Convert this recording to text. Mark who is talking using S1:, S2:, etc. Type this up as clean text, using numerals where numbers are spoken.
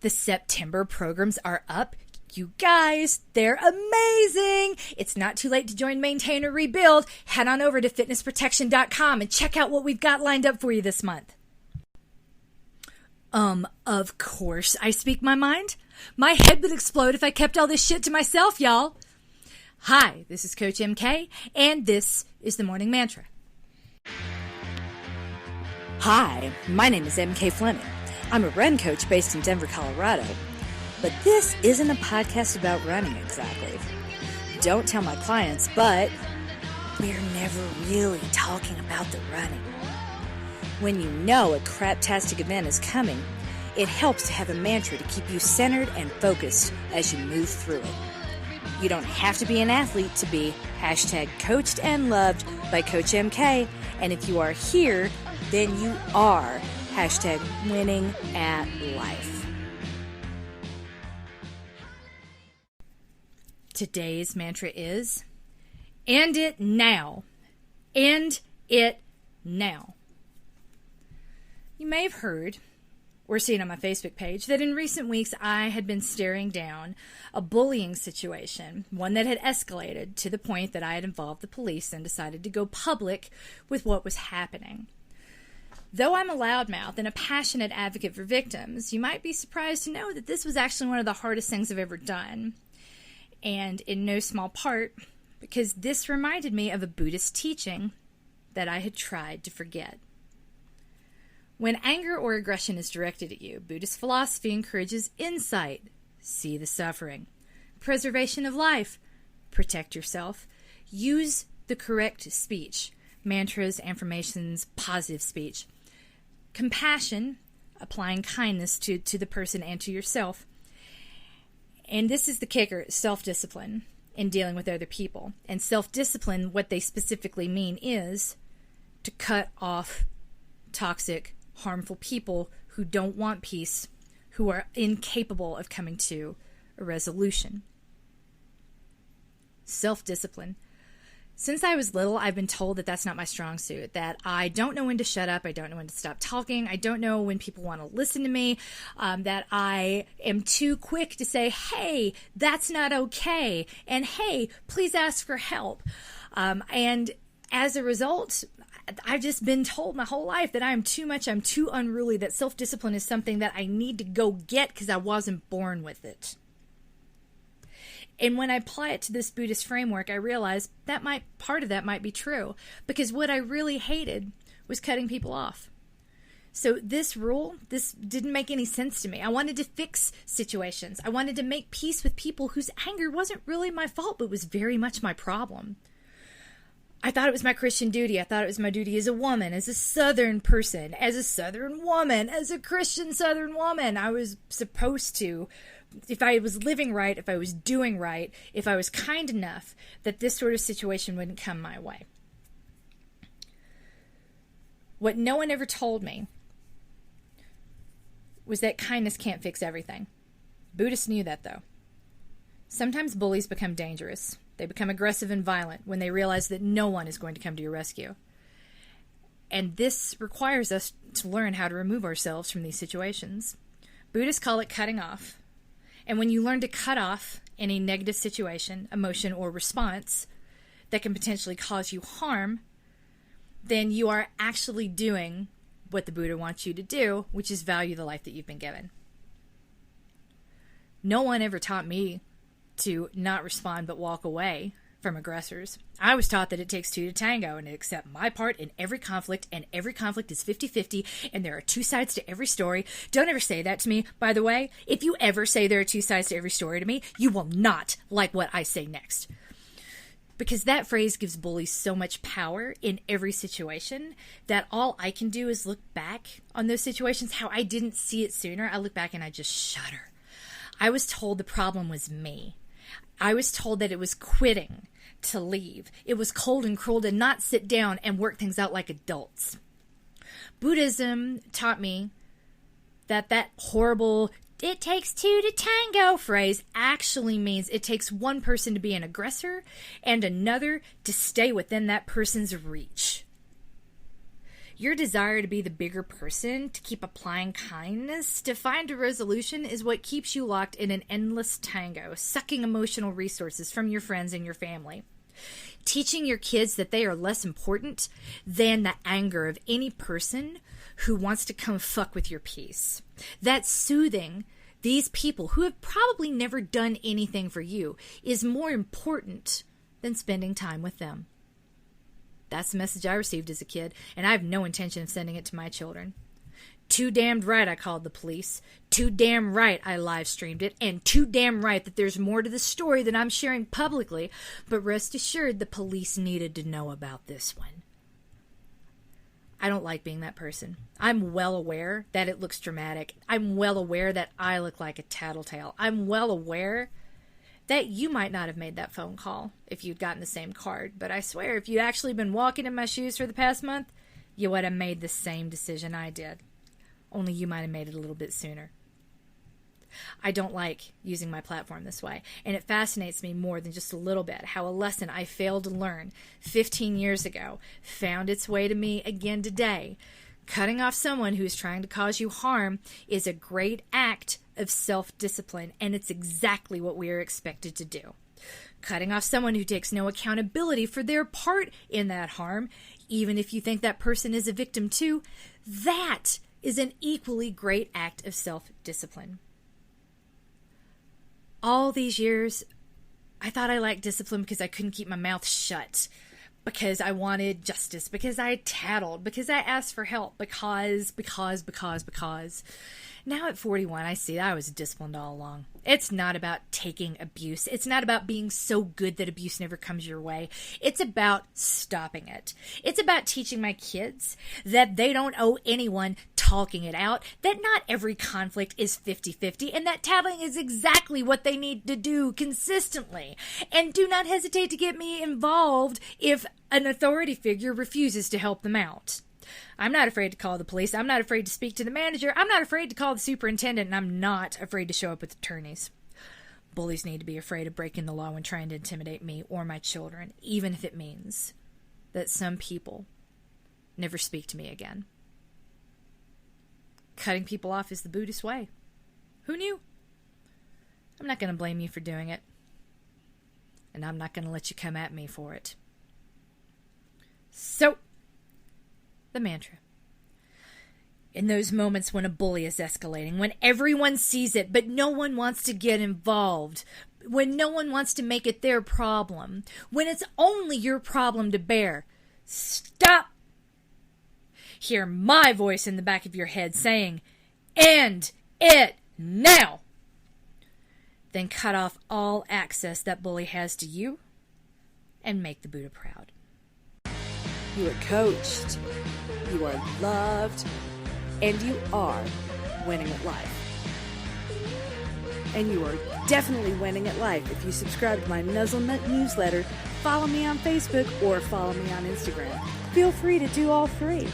S1: The September programs are up. You guys, they're amazing. It's not too late to join, maintain, or rebuild. Head on over to fitnessprotection.com and check out what we've got lined up for you this month. Of course I speak my mind. My head would explode if I kept all this shit to myself, y'all. Hi, this is Coach MK, and this is the Morning Mantra.
S2: Hi, my name is MK Fleming. I'm a run coach based in Denver, Colorado. But this isn't a podcast about running exactly. Don't tell my clients, but we're never really talking about the running. When you know a craptastic event is coming, it helps to have a mantra to keep you centered and focused as you move through it. You don't have to be an athlete to be #coached and loved by Coach MK. And if you are here, then you are #winning at life.
S1: Today's mantra is, end it now. End it now. You may have heard or seen on my Facebook page that in recent weeks I had been staring down a bullying situation, one that had escalated to the point that I had involved the police and decided to go public with what was happening. Though I'm a loudmouth and a passionate advocate for victims, you might be surprised to know that this was actually one of the hardest things I've ever done. And in no small part, because this reminded me of a Buddhist teaching that I had tried to forget. When anger or aggression is directed at you, Buddhist philosophy encourages insight, see the suffering, preservation of life, protect yourself, use the correct speech, mantras, affirmations, positive speech, compassion, applying kindness to the person and to yourself. And this is the kicker, self-discipline in dealing with other people. And self-discipline, what they specifically mean is to cut off toxic, harmful people who don't want peace, who are incapable of coming to a resolution. Self-discipline. Since I was little, I've been told that that's not my strong suit, that I don't know when to shut up, I don't know when to stop talking, I don't know when people want to listen to me, that I am too quick to say, hey, that's not okay, and hey, please ask for help. And as a result, I've just been told my whole life that I'm too much, I'm too unruly, that self-discipline is something that I need to go get because I wasn't born with it. And when I apply it to this Buddhist framework, I realized that part of that might be true, because what I really hated was cutting people off. So this didn't make any sense to me. I wanted to fix situations. I wanted to make peace with people whose anger wasn't really my fault, but was very much my problem. I thought it was my Christian duty. I thought it was my duty as a woman, as a Southern person, as a Southern woman, as a Christian Southern woman. I was supposed to, if I was living right, if I was doing right, if I was kind enough, that this sort of situation wouldn't come my way. What no one ever told me was that kindness can't fix everything. Buddhists knew that, though. Sometimes bullies become dangerous. They become aggressive and violent when they realize that no one is going to come to your rescue. And this requires us to learn how to remove ourselves from these situations. Buddhists call it cutting off. And when you learn to cut off any negative situation, emotion, or response that can potentially cause you harm, then you are actually doing what the Buddha wants you to do, which is value the life that you've been given. No one ever taught me to not respond but walk away from aggressors. I was taught that it takes two to tango and to accept my part in every conflict, and every conflict is 50-50, and there are two sides to every story. Don't ever say that to me, by the way. If you ever say there are two sides to every story to me, you will not like what I say next. Because that phrase gives bullies so much power in every situation that all I can do is look back on those situations, how I didn't see it sooner. I look back and I just shudder. I was told the problem was me. I was told that it was quitting to leave. It was cold and cruel to not sit down and work things out like adults. Buddhism taught me that horrible, it takes two to tango phrase actually means it takes one person to be an aggressor and another to stay within that person's reach. Your desire to be the bigger person, to keep applying kindness, to find a resolution is what keeps you locked in an endless tango, sucking emotional resources from your friends and your family. Teaching your kids that they are less important than the anger of any person who wants to come fuck with your peace. That soothing these people who have probably never done anything for you is more important than spending time with them. That's the message I received as a kid, and I have no intention of sending it to my children. Too damned right I called the police. Too damn right I live streamed it. And too damn right that there's more to the story than I'm sharing publicly. But rest assured, the police needed to know about this one. I don't like being that person. I'm well aware that it looks dramatic. I'm well aware that I look like a tattletale. I'm well aware that you might not have made that phone call if you'd gotten the same card. But I swear, if you'd actually been walking in my shoes for the past month, you would have made the same decision I did. Only you might have made it a little bit sooner. I don't like using my platform this way, and it fascinates me more than just a little bit how a lesson I failed to learn 15 years ago found its way to me again today. Cutting off someone who is trying to cause you harm is a great act of self-discipline, and it's exactly what we are expected to do. Cutting off someone who takes no accountability for their part in that harm, even if you think that person is a victim too, that is an equally great act of self-discipline. All these years, I thought I lacked discipline because I couldn't keep my mouth shut, because I wanted justice, because I tattled, because I asked for help, because. Now at 41, I see that I was disciplined all along. It's not about taking abuse. It's not about being so good that abuse never comes your way. It's about stopping it. It's about teaching my kids that they don't owe anyone talking it out, that not every conflict is 50-50, and that tattling is exactly what they need to do consistently. And do not hesitate to get me involved if an authority figure refuses to help them out. I'm not afraid to call the police. I'm not afraid to speak to the manager. I'm not afraid to call the superintendent, and I'm not afraid to show up with attorneys. Bullies need to be afraid of breaking the law when trying to intimidate me or my children, even if it means that some people never speak to me again. Cutting people off is the Buddhist way. Who knew? I'm not going to blame you for doing it, and I'm not going to let you come at me for it. So, the mantra. In those moments when a bully is escalating, when everyone sees it but no one wants to get involved, when no one wants to make it their problem, when it's only your problem to bear, stop. Hear my voice in the back of your head saying, "End it now." Then cut off all access that bully has to you and make the Buddha proud.
S2: You are coached, you are loved, and you are winning at life. And you are definitely winning at life if you subscribe to my Nuzzlenut newsletter, follow me on Facebook, or follow me on Instagram. Feel free to do all three.